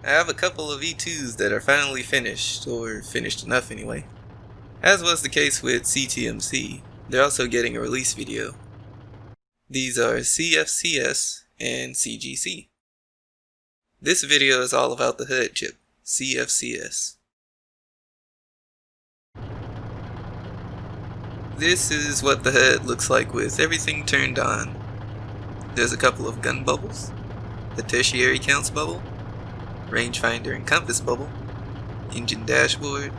I have a couple of E2s that are finally finished, or finished enough anyway. As was the case with CTMC, they're also getting a release video. These are CFCS and CGC. This video is all about the HUD chip, CFCS. This is what the HUD looks like with everything turned on. There's a couple of gun bubbles, the tertiary counts bubble, rangefinder and compass bubble, engine dashboard,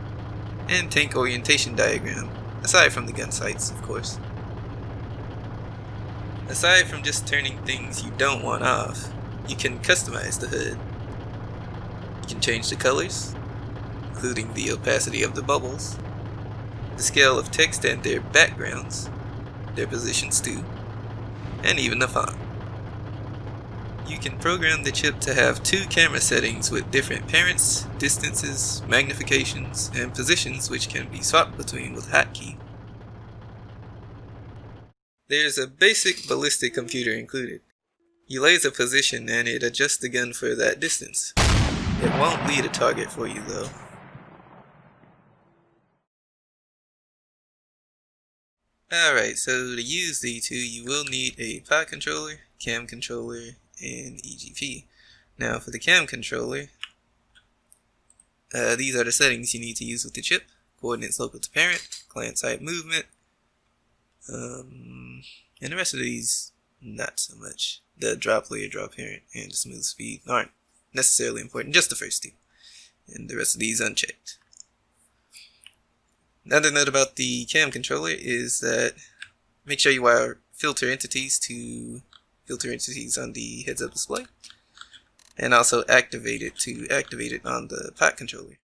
and tank orientation diagram, aside from the gun sights, of course. Aside from just turning things you don't want off, you can customize the HUD. You can change the colors, including the opacity of the bubbles, the scale of text and their backgrounds, their positions too, and even the font. You can program the chip to have 2 camera settings with different parents, distances, magnifications, and positions which can be swapped between with hotkey. There's a basic ballistic computer included. You laser position and it adjusts the gun for that distance. It won't lead a target for you though. Alright, so to use the two you will need a pod controller, cam controller, and EGP. Now for the cam controller, these are the settings you need to use with the chip. Coordinates local to parent, client side movement, and the rest of these not so much. The drop layer, drop parent, and the smooth speed aren't necessarily important, just the first 2. And the rest of these unchecked. Another note about the cam controller is that make sure you wire filter entities to filter entities on the heads-up display, and also activate it to activate it on the pod controller.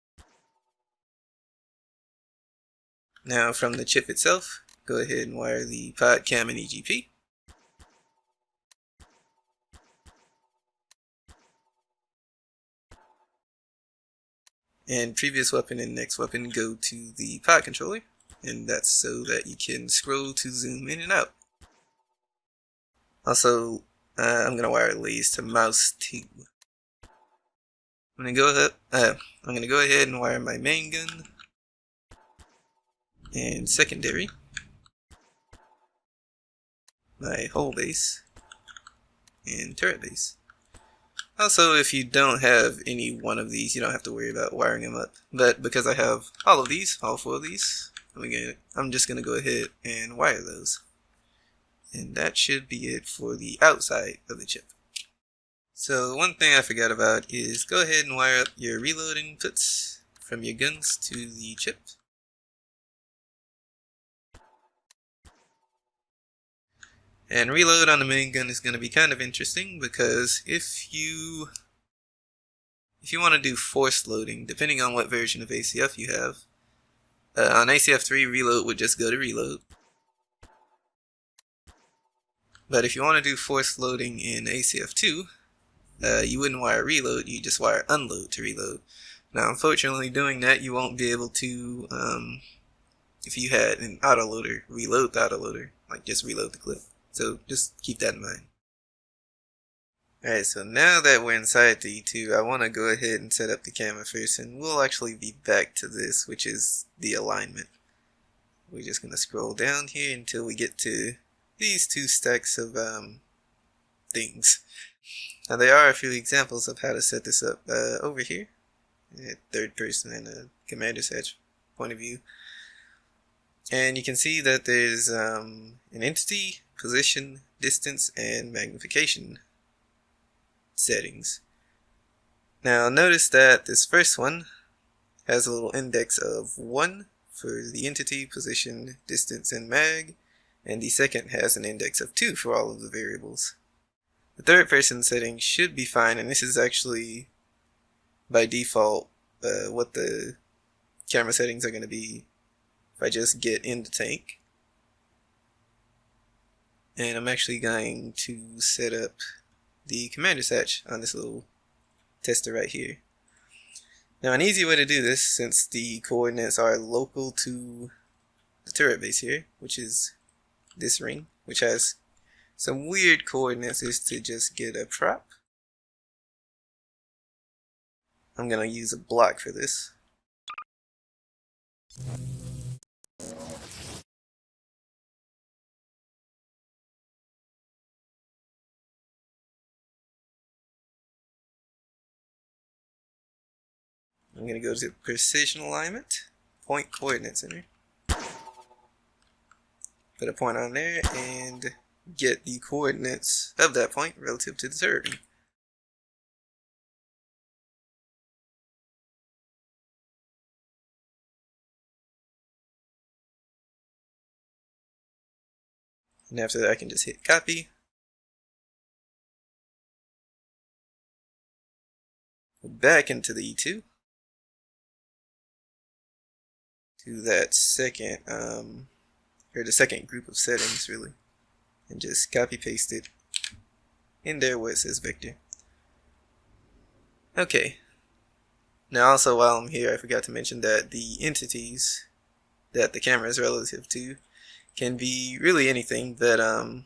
Now from the chip itself, go ahead and wire the pod, cam, and EGP. And previous weapon and next weapon go to the pod controller, and that's so that you can scroll to zoom in and out. Also, I'm gonna wire lays to mouse too. I'm gonna go ahead and wire my main gun and secondary, my hull base, and turret base. Also, if you don't have any one of these, you don't have to worry about wiring them up. But because I have all of these, all 4 of these, I'm just gonna go ahead and wire those. And that should be it for the outside of the chip. So one thing I forgot about is go ahead and wire up your reload inputs from your guns to the chip. And reload on the main gun is going to be kind of interesting because if you want to do forced loading, depending on what version of ACF you have, on ACF 3 reload would just go to reload. But if you want to do forced loading in ACF 2, you wouldn't wire reload, you just wire unload to reload. Now unfortunately doing that you won't be able to, if you had an autoloader, reload the autoloader, like just reload the clip. So just keep that in mind. Alright, so now that we're inside the E2, I want to go ahead and set up the camera first, and we'll actually be back to this, which is the alignment. We're just going to scroll down here until we get to these 2 stacks of things. Now there are a few examples of how to set this up over here, at third person and a commander's hatch point of view. And you can see that there's an entity, position, distance, and magnification settings. Now notice that this first one has a little index of 1 for the entity, position, distance, and mag, and the second has an index of 2 for all of the variables. The third person setting should be fine, and this is actually by default what the camera settings are going to be if I just get in the tank. And I'm actually going to set up the commander's hatch on this little tester right here. Now an easy way to do this, since the coordinates are local to the turret base here, which is this ring, which has some weird coordinates, is to just get a prop I'm gonna use a block for this. I'm going to go to precision alignment, point coordinate center, put a point on there, and get the coordinates of that point relative to the turret ring. And after that I can just hit copy, go back into the E2, to that second, or the second group of settings really, and just copy paste it in there where it says vector. Okay, now also while I'm here I forgot to mention that the entities that the camera is relative to can be really anything, but I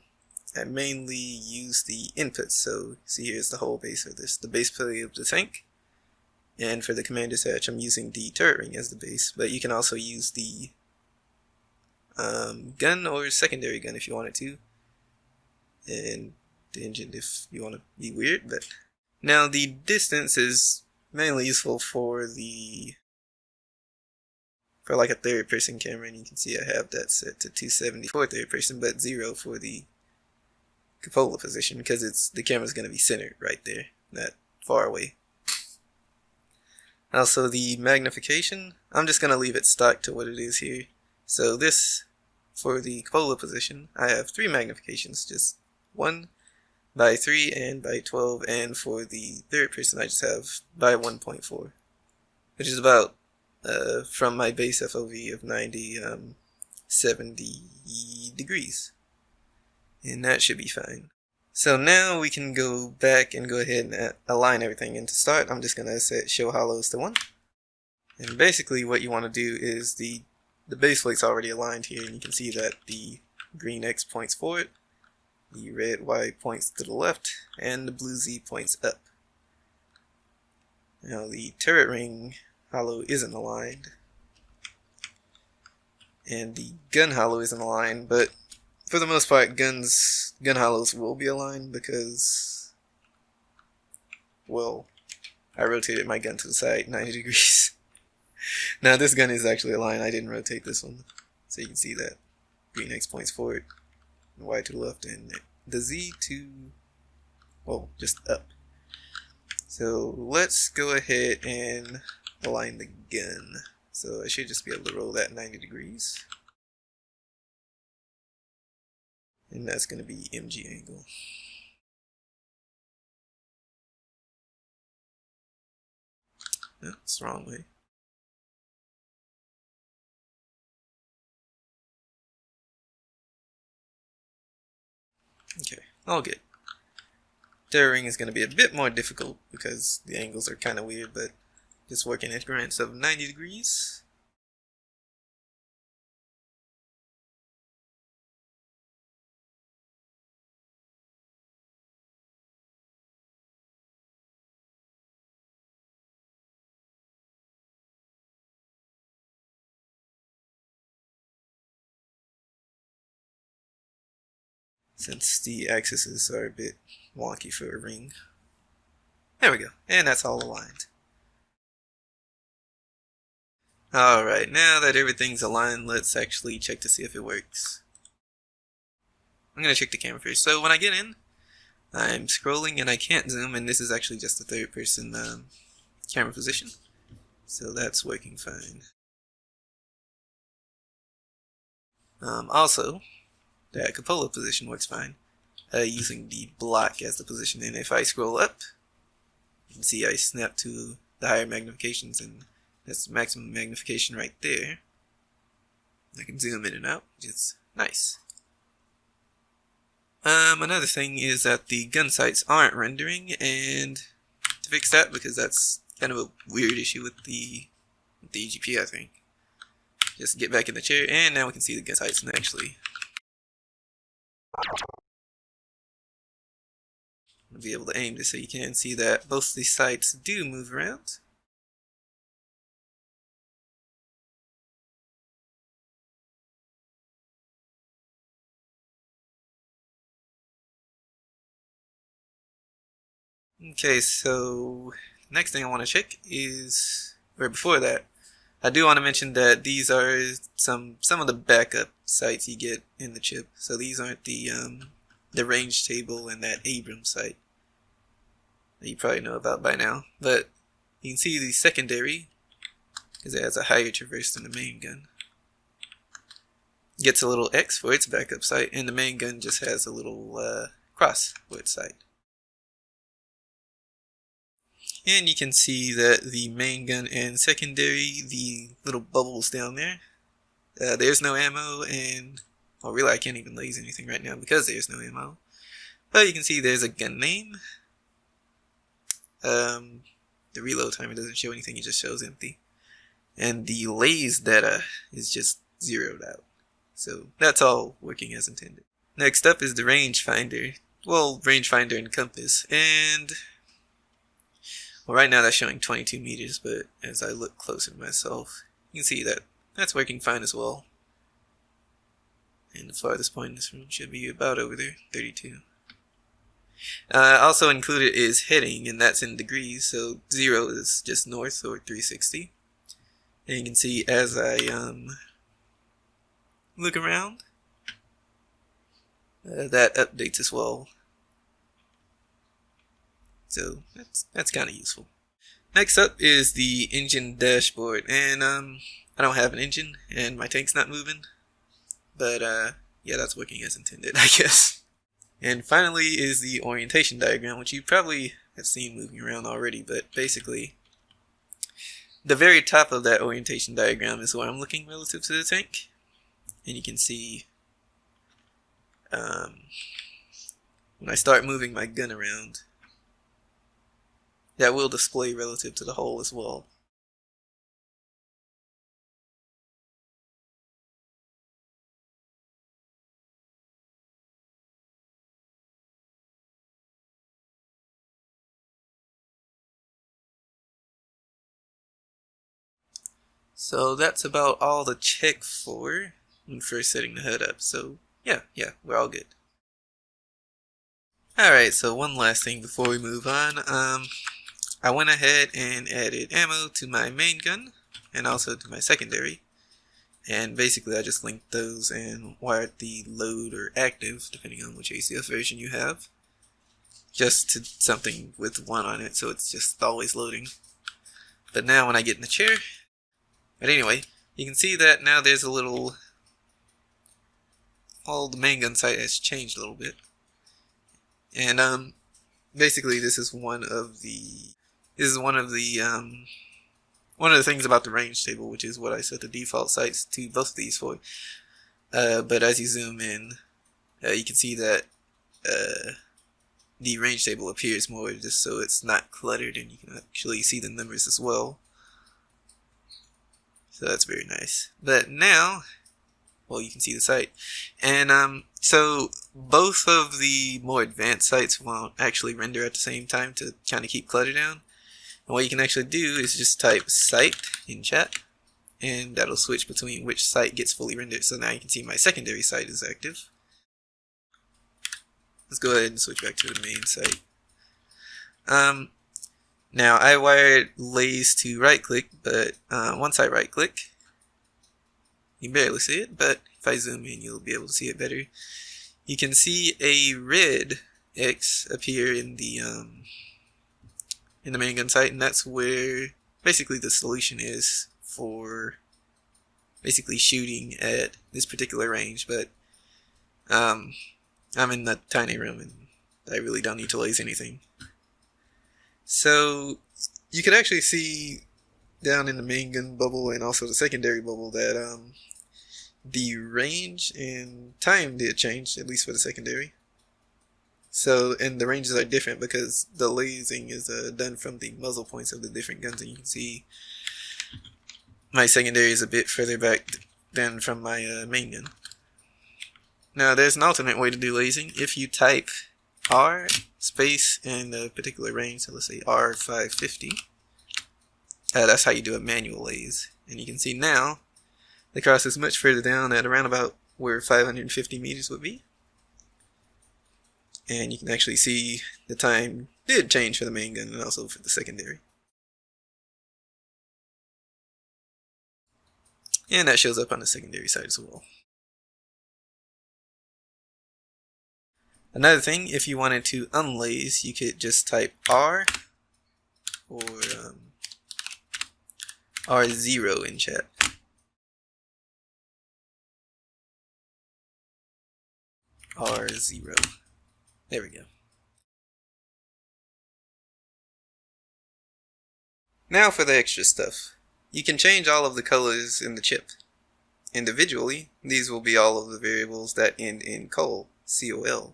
mainly use the inputs. So see, here's the whole base for this, the base plate of the tank. And for the commander's hatch, I'm using the turret ring as the base, but you can also use the gun or secondary gun if you wanted to, and the engine if you want to be weird. But now the distance is mainly useful for like a third person camera, and you can see I have that set to 270 for third person, but 0 for the cupola position, because the camera's going to be centered right there, not far away. Also the magnification, I'm just going to leave it stock to what it is here. So this, for the cupola position, I have 3 magnifications, just 1 by 3 and by 12, and for the third person I just have by 1.4, which is about, from my base FOV of 90, 70 degrees. And that should be fine. So now we can go back and go ahead and align everything. And to start, I'm just going to set show hollows to 1. And basically what you want to do is the base plate's already aligned here, and you can see that the green X points forward, the red Y points to the left, and the blue Z points up. Now the turret ring hollow isn't aligned, and the gun hollow isn't aligned, but for the most part gun hollows will be aligned because, well, I rotated my gun to the side 90 degrees. Now this gun is actually aligned, I didn't rotate this one, so you can see that green X points forward, and Y to the left, and the Z to, well, just up. So let's go ahead and align the gun. So I should just be able to roll that 90 degrees. And that's going to be MG angle. No, it's the wrong way. Okay, all good. Turret ring is going to be a bit more difficult because the angles are kind of weird, but just working increments of 90 degrees. Since the axes are a bit wonky for a ring. There we go, and that's all aligned. Alright, now that everything's aligned, let's actually check to see if it works. I'm going to check the camera first. So when I get in, I'm scrolling and I can't zoom, and this is actually just a third person camera position. So that's working fine. Also, that cupola position works fine, using the block as the position, and if I scroll up, you can see I snap to the higher magnifications, and that's the maximum magnification right there. I can zoom in and out, which is nice. Another thing is that the gun sights aren't rendering, and to fix that, because that's kind of a weird issue with the EGP, I think. Just get back in the chair, and now we can see the gun sights and actually I'll be able to aim this so you can see that both these sights do move around. Okay, so next thing I want to check is, or before that, I do want to mention that these are some of the backup sites you get in the chip. So these aren't the range table and that Abrams site that you probably know about by now. But you can see the secondary, because it has a higher traverse than the main gun, gets a little X for its backup site, and the main gun just has a little cross for its site. And you can see that the main gun and secondary, the little bubbles down there, there's no ammo, and well, really I can't even laser anything right now because there's no ammo. But you can see there's a gun name. The reload timer doesn't show anything, it just shows empty. And the laze data is just zeroed out. So that's all working as intended. Next up is the rangefinder. Well, rangefinder and compass. And well, right now that's showing 22 meters, but as I look closer to myself, you can see that that's working fine as well. And the farthest point in this room should be about over there, 32. Also included is heading, and that's in degrees, so 0 is just north, or 360. And you can see as I look around, that updates as well. So that's kind of useful. Next up is the engine dashboard, and I don't have an engine, and my tank's not moving, but yeah, that's working as intended, I guess. And finally is the orientation diagram, which you probably have seen moving around already, but basically, the very top of that orientation diagram is where I'm looking relative to the tank, and you can see when I start moving my gun around, that will display relative to the hole as well. So that's about all to check for when first setting the HUD up. So yeah, we're all good. Alright, so one last thing before we move on. I went ahead and added ammo to my main gun and also to my secondary. And basically I just linked those and wired the load or active, depending on which ACF version you have, just to something with 1 on it, so it's just always loading. But now when I get in the chair, but anyway, you can see that now there's a little, well, the main gun sight has changed a little bit. And basically this is one of the things about the range table, which is what I set the default sights to both of these for. But as you zoom in, you can see that the range table appears more, just so it's not cluttered, and you can actually see the numbers as well. So that's very nice. But now, well, you can see the sight. And so both of the more advanced sights won't actually render at the same time to kind of keep clutter down. And what you can actually do is just type sight in chat, and that'll switch between which sight gets fully rendered. So now you can see my secondary sight is active. Let's go ahead and switch back to the main sight. Now I wired lays to right click, but once I right click, you can barely see it, but if I zoom in you'll be able to see it better. You can see a red X appear in the main gun sight, and that's where basically the solution is for basically shooting at this particular range. But I'm in that tiny room and I really don't need to laser anything. So you can actually see down in the main gun bubble and also the secondary bubble that the range and time did change, at least for the secondary. So, and the ranges are different because the lasing is done from the muzzle points of the different guns, and you can see my secondary is a bit further back than from my main gun. Now there's an alternate way to do lasing. If you type R space and a particular range, so let's say R550, that's how you do a manual laze. And you can see now the cross is much further down at around about where 550 meters would be. And you can actually see the time did change for the main gun and also for the secondary. And that shows up on the secondary side as well. Another thing, if you wanted to unlaze, you could just type R or R0 in chat. R0. There we go. Now for the extra stuff. You can change all of the colors in the chip. Individually, these will be all of the variables that end in col, C-O-L.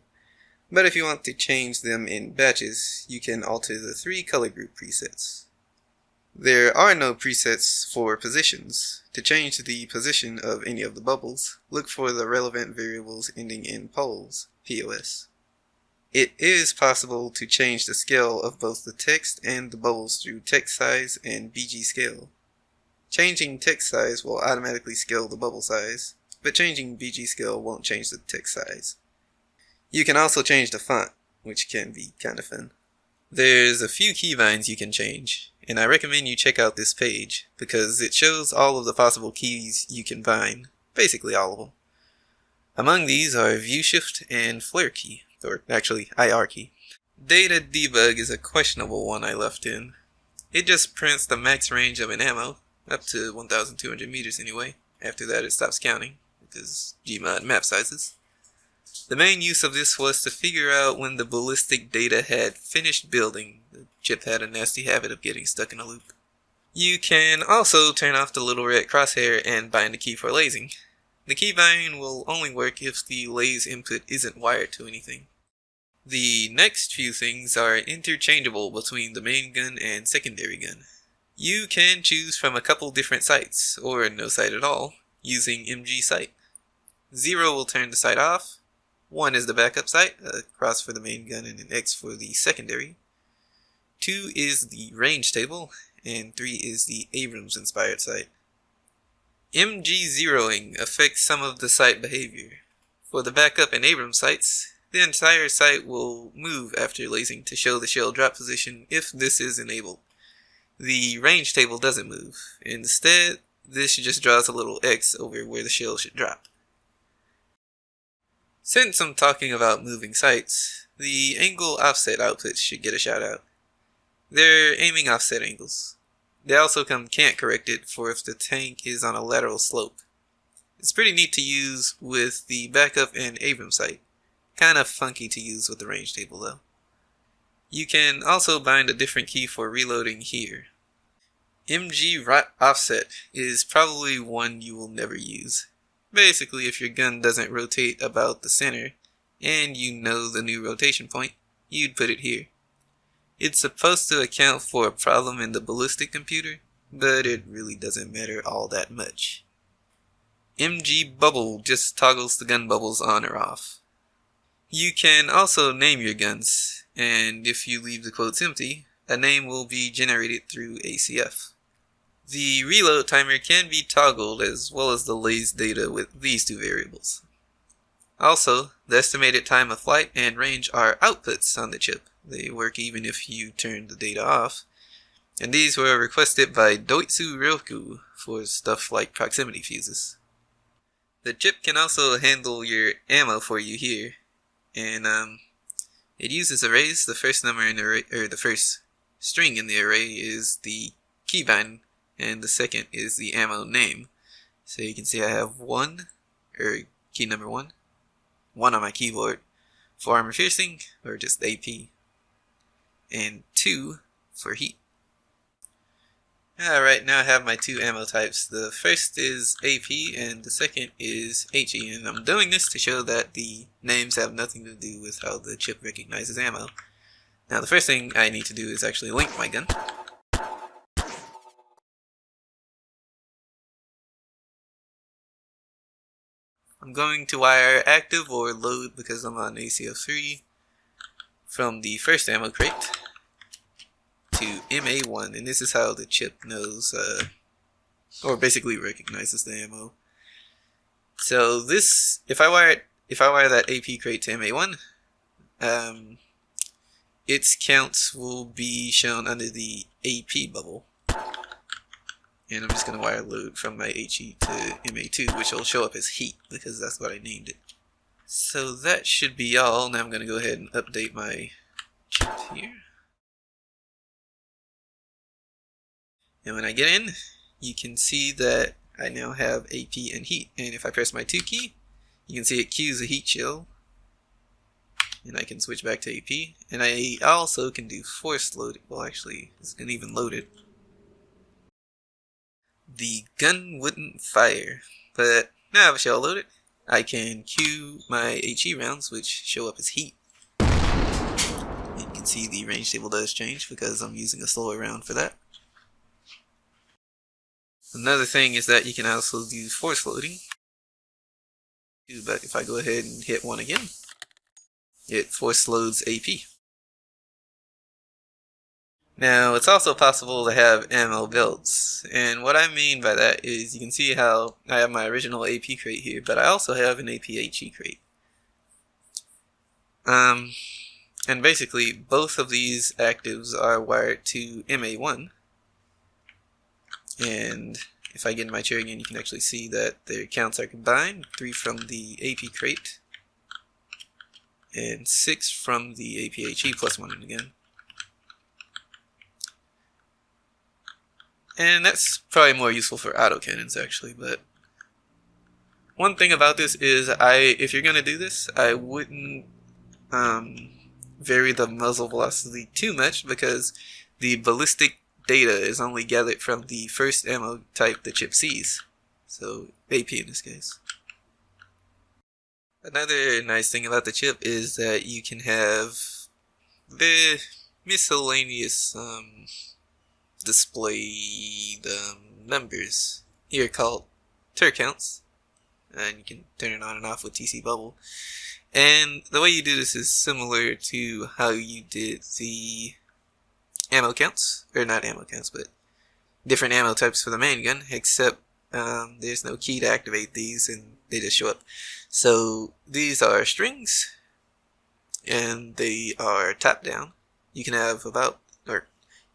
But if you want to change them in batches, you can alter the 3 color group presets. There are no presets for positions. To change the position of any of the bubbles, look for the relevant variables ending in pols, POS. It is possible to change the scale of both the text and the bubbles through text size and BG scale. Changing text size will automatically scale the bubble size, but changing BG scale won't change the text size. You can also change the font, which can be kinda fun. There's a few keybinds you can change, and I recommend you check out this page, because it shows all of the possible keys you can bind, basically all of them. Among these are view shift and flare key, or actually IR key. Data debug is a questionable one I left in. It just prints the max range of an ammo, up to 1,200 meters anyway. After that it stops counting, because GMod map sizes. The main use of this was to figure out when the ballistic data had finished building. The chip had a nasty habit of getting stuck in a loop. You can also turn off the little red crosshair and bind the key for lasing. The keybind will only work if the laze input isn't wired to anything. The next few things are interchangeable between the main gun and secondary gun. You can choose from a couple different sights, or no sight at all, using MG sight. 0 will turn the sight off, 1 is the backup sight, a cross for the main gun and an X for the secondary. 2 is the range table, and 3 is the Abrams inspired sight. MG zeroing affects some of the sight behavior. For the backup and Abrams sights, the entire sight will move after lasing to show the shell drop position if this is enabled. The range table doesn't move. Instead, this just draws a little X over where the shell should drop. Since I'm talking about moving sights, the angle offset outputs should get a shout out. They're aiming offset angles. They also come cant corrected for if the tank is on a lateral slope. It's pretty neat to use with the backup and Abrams sight. Kinda funky to use with the range table though. You can also bind a different key for reloading here. MG offset is probably one you will never use. Basically, if your gun doesn't rotate about the center, and you know the new rotation point, you'd put it here. It's supposed to account for a problem in the ballistic computer, but it really doesn't matter all that much. MG bubble just toggles the gun bubbles on or off. You can also name your guns, and if you leave the quotes empty, a name will be generated through ACF. The reload timer can be toggled as well as the laze data with these 2 variables. Also, the estimated time of flight and range are outputs on the chip. They work even if you turn the data off. And these were requested by Doitsu Ryoku for stuff like proximity fuses. The chip can also handle your ammo for you here. And it uses arrays. The first number in the array, or the first string in the array is the keybind, and the second is the ammo name. So you can see I have 1, or key number 1 on my keyboard for armor piercing, or just AP, and 2 for heat. Alright, now I have my 2 ammo types. The first is AP and the second is HE, and I'm doing this to show that the names have nothing to do with how the chip recognizes ammo. Now the first thing I need to do is actually link my gun. I'm going to wire active or load because I'm on ACF3 from the first ammo crate to MA1, and this is how the chip knows, or basically recognizes the ammo. So this, if I wire that AP crate to MA1, its counts will be shown under the AP bubble. And I'm just going to wire load from my HE to MA2, which will show up as heat because that's what I named it. So that should be all. Now I'm going to go ahead and update my chip here. And when I get in, you can see that I now have AP and heat. And if I press my 2 key, you can see it cues a heat chill. And I can switch back to AP. And I also can do forced loading. Well, actually, it's going to even load it. The gun wouldn't fire, but now I have a shell loaded. I can cue my HE rounds, which show up as heat. You can see the range table does change because I'm using a slower round for that. Another thing is that you can also do force loading. But if I go ahead and hit 1 again, it force loads AP. Now, it's also possible to have ammo belts, and what I mean by that is you can see how I have my original AP crate here, but I also have an AP HE crate. And basically, both of these actives are wired to MA1, and if I get in my chair again, you can actually see that their counts are combined, 3 from the AP crate, and 6 from the AP HE plus 1 again. And that's probably more useful for autocannons actually, but one thing about this is if you're going to do this, I wouldn't vary the muzzle velocity too much because the ballistic data is only gathered from the first ammo type the chip sees, so AP in this case. Another nice thing about the chip is that you can have the miscellaneous displayed numbers here called tur counts, and you can turn it on and off with TC bubble. And the way you do this is similar to how you did the ammo counts, or not ammo counts, but different ammo types for the main gun, except there's no key to activate these and they just show up. So these are strings and they are top down. You can have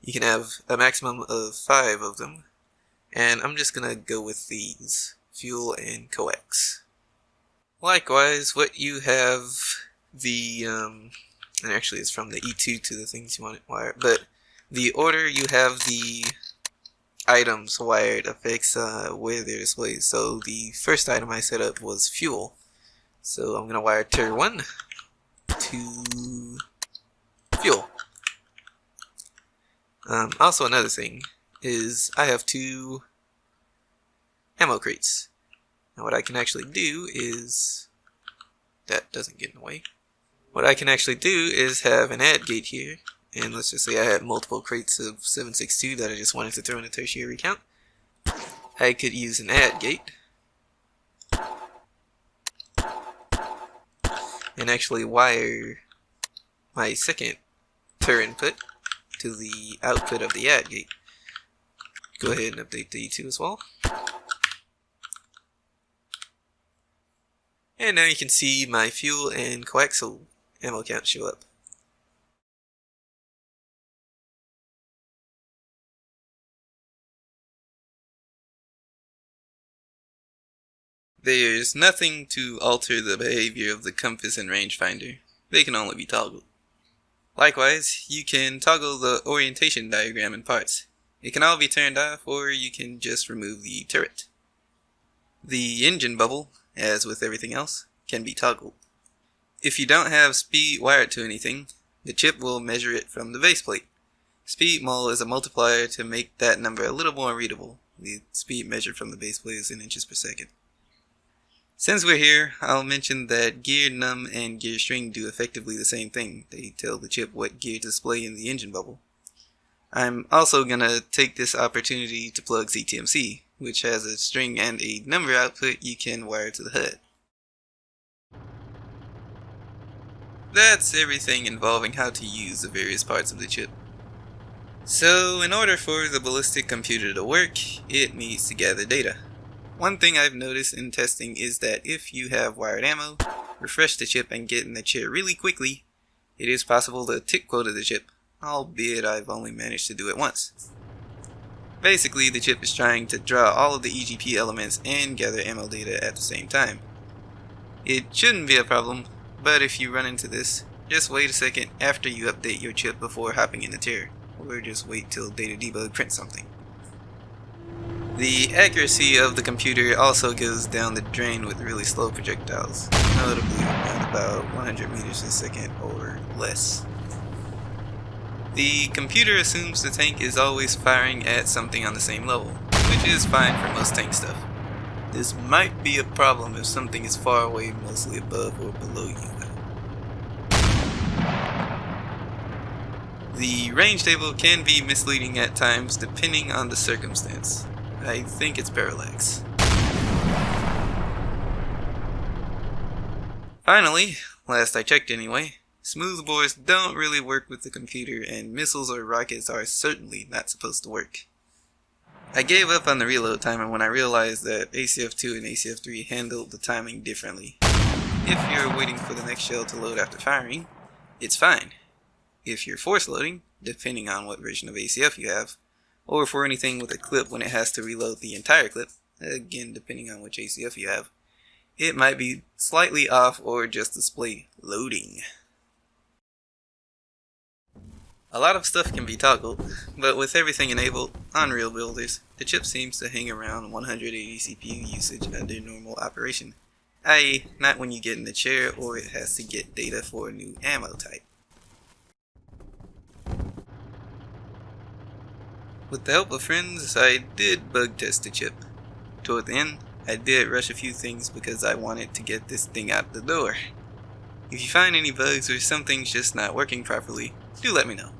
you can have a maximum of 5 of them, and I'm just gonna go with these, fuel and coax. Likewise, what you have the and actually it's from the E2 to the things you want it wired, but the order you have the items wired affects where they're displayed. So the first item I set up was fuel, so I'm gonna wire tur 1 to fuel. Also, another thing is I have 2 ammo crates. Now what I can actually do is, that doesn't get in the way. What I can actually do is have an add gate here, and let's just say I had multiple crates of 7.62 that I just wanted to throw in a tertiary count. I could use an add gate and actually wire my second tur input to the output of the add gate. Go ahead and update the E2 as well. And now you can see my fuel and coaxial ammo count show up. There's nothing to alter the behavior of the compass and rangefinder. They can only be toggled. Likewise, you can toggle the orientation diagram in parts. It can all be turned off, or you can just remove the turret. The engine bubble, as with everything else, can be toggled. If you don't have speed wired to anything, the chip will measure it from the base plate. Speed mul is a multiplier to make that number a little more readable. The speed measured from the base plate is in inches per second. Since we're here, I'll mention that gear num and gear string do effectively the same thing. They tell the chip what gear to display in the engine bubble. I'm also going to take this opportunity to plug CTMC, which has a string and a number output you can wire to the HUD. That's everything involving how to use the various parts of the chip. So, in order for the ballistic computer to work, it needs to gather data. One thing I've noticed in testing is that if you have wired ammo, refresh the chip and get in the chair really quickly, It is possible to tick quota the chip, albeit I've only managed to do it once. Basically, the chip is trying to draw all of the EGP elements and gather ammo data at the same time. It shouldn't be a problem, but if you run into this, just wait a second after you update your chip before hopping into tier, or just wait till data debug prints something. The accuracy of the computer also goes down the drain with really slow projectiles, notably around about 100 meters a second or less. The computer assumes the tank is always firing at something on the same level, which is fine for most tank stuff. This might be a problem if something is far away, mostly above or below you. The range table can be misleading at times depending on the circumstance. I think it's parallax. Finally, last I checked anyway, smoothbores don't really work with the computer, and missiles or rockets are certainly not supposed to work. I gave up on the reload timer when I realized that ACF2 and ACF3 handled the timing differently. If you're waiting for the next shell to load after firing, it's fine. If you're force loading, depending on what version of ACF you have, or for anything with a clip when it has to reload the entire clip, again depending on which ACF you have, it might be slightly off or just display loading. A lot of stuff can be toggled, but with everything enabled on real builders, the chip seems to hang around 180 CPU usage under normal operation, i.e. not when you get in the chair or it has to get data for a new ammo type. With the help of friends, I did bug test the chip. Toward the end, I did rush a few things because I wanted to get this thing out the door. If you find any bugs or something's just not working properly, do let me know.